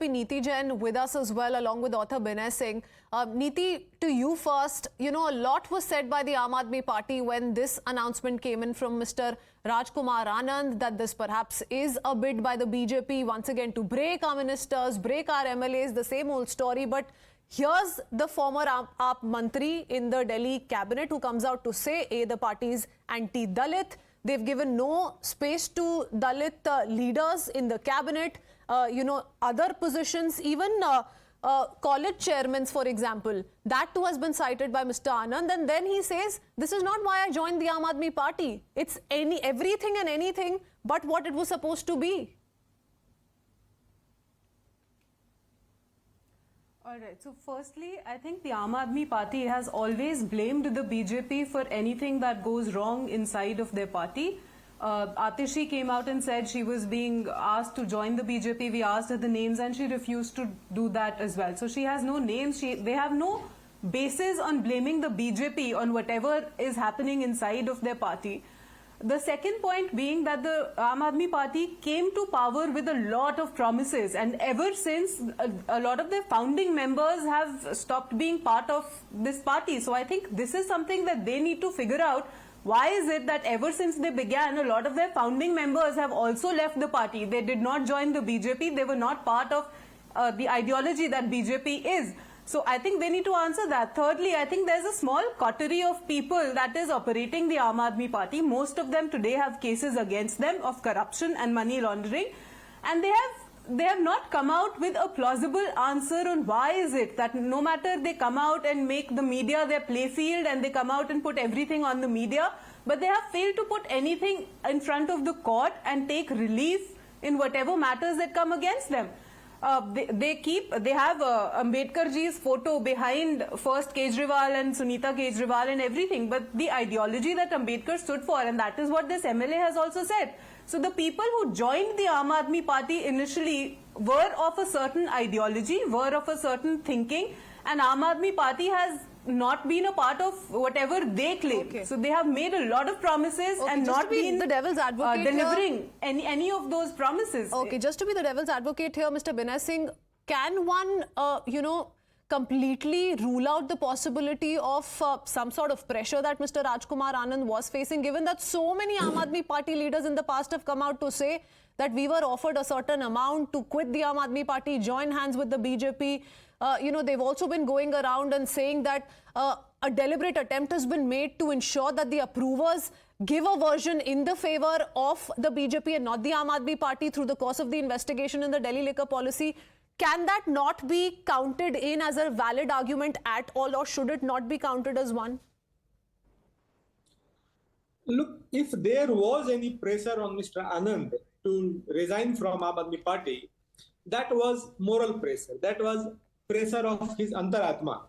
be Neeti Jain with us as well, along with author Binay Singh. Neeti, to you first. A lot was said by the Aam Aadmi Party when this announcement came in from Mr. Rajkumar Anand that this perhaps is a bid by the BJP once again to break our ministers, break our MLAs, the same old story. But here's the former AAP Mantri in the Delhi cabinet who comes out to say, the party is anti-Dalit. They've given no space to Dalit leaders in the cabinet, other positions, even college chairmen, for example. That too has been cited by Mr. Anand. And then he says, this is not why I joined the Aam Aadmi Party. It's everything and anything but what it was supposed to be. All right. So firstly, I think the Aam Aadmi Party has always blamed the BJP for anything that goes wrong inside of their party. Atishi came out and said she was being asked to join the BJP. We asked her the names and she refused to do that as well. So she has no names. They have no basis on blaming the BJP on whatever is happening inside of their party. The second point being that the Aam Aadmi Party came to power with a lot of promises, and ever since a lot of their founding members have stopped being part of this party. So I think this is something that they need to figure out. Why is it that ever since they began, a lot of their founding members have also left the party? They did not join the BJP. They were not part of the ideology that BJP is. So I think they need to answer that. Thirdly, I think there's a small coterie of people that is operating the Aam Aadmi Party. Most of them today have cases against them of corruption and money laundering. And they have not come out with a plausible answer on why is it that no matter they come out and make the media their playfield and they come out and put everything on the media, but they have failed to put anything in front of the court and take relief in whatever matters that come against them. They have Ambedkar ji's photo behind first Kejriwal and Sunita Kejriwal and everything, but the ideology that Ambedkar stood for, and that is what this MLA has also said. So the people who joined the Aam Aadmi Party initially were of a certain ideology, were of a certain thinking, and Aam Aadmi Party has not been a part of whatever they claim. Okay. So they have made a lot of promises and not been the devil's advocate delivering any of those promises. Okay, just to be the devil's advocate here, Mr. Binay Singh, can one, completely rule out the possibility of some sort of pressure that Mr. Rajkumar Anand was facing, given that so many Aam Aadmi Party leaders in the past have come out to say that we were offered a certain amount to quit the Aam Aadmi Party, join hands with the BJP. They've also been going around and saying that a deliberate attempt has been made to ensure that the approvers give a version in the favor of the BJP and not the Aam Aadmi Party through the course of the investigation in the Delhi liquor policy. Can that not be counted in as a valid argument at all, or should it not be counted as one? Look, if there was any pressure on Mr. Anand to resign from Aam Aadmi Party, that was moral pressure. That was pressure of his Antaratma.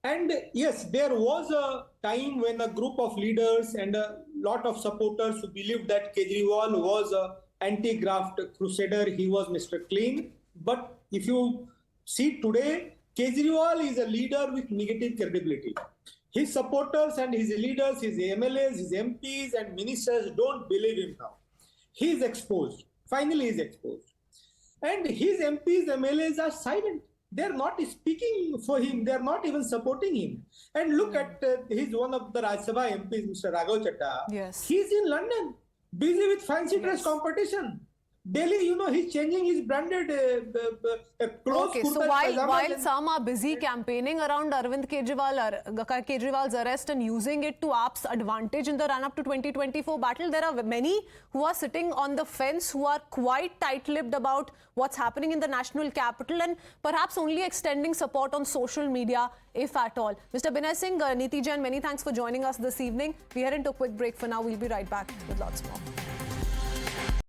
And yes, there was a time when a group of leaders and a lot of supporters who believed that Kejriwal was an anti-graft crusader, he was Mr. Clean. But if you see today, Kejriwal is a leader with negative credibility. His supporters and his leaders, his MLAs, his MPs and ministers don't believe him now. He is exposed. Finally, he is exposed. And his MPs, MLAs are silent. They're not speaking for him. They're not even supporting him. And look at he's one of the Rajya Sabha MPs, Mr. Raghav Chaddha. Yes. He's in London, busy with fancy dress competition. Delhi, he's changing his branded clothes. Okay, so while some are busy campaigning around Arvind Kejriwal's arrest and using it to AAP's advantage in the run-up to 2024 battle, there are many who are sitting on the fence, who are quite tight-lipped about what's happening in the national capital and perhaps only extending support on social media, if at all. Mr. Binay Singh, Neeti Jain, many thanks for joining us this evening. We head into a quick break for now. We'll be right back with lots more.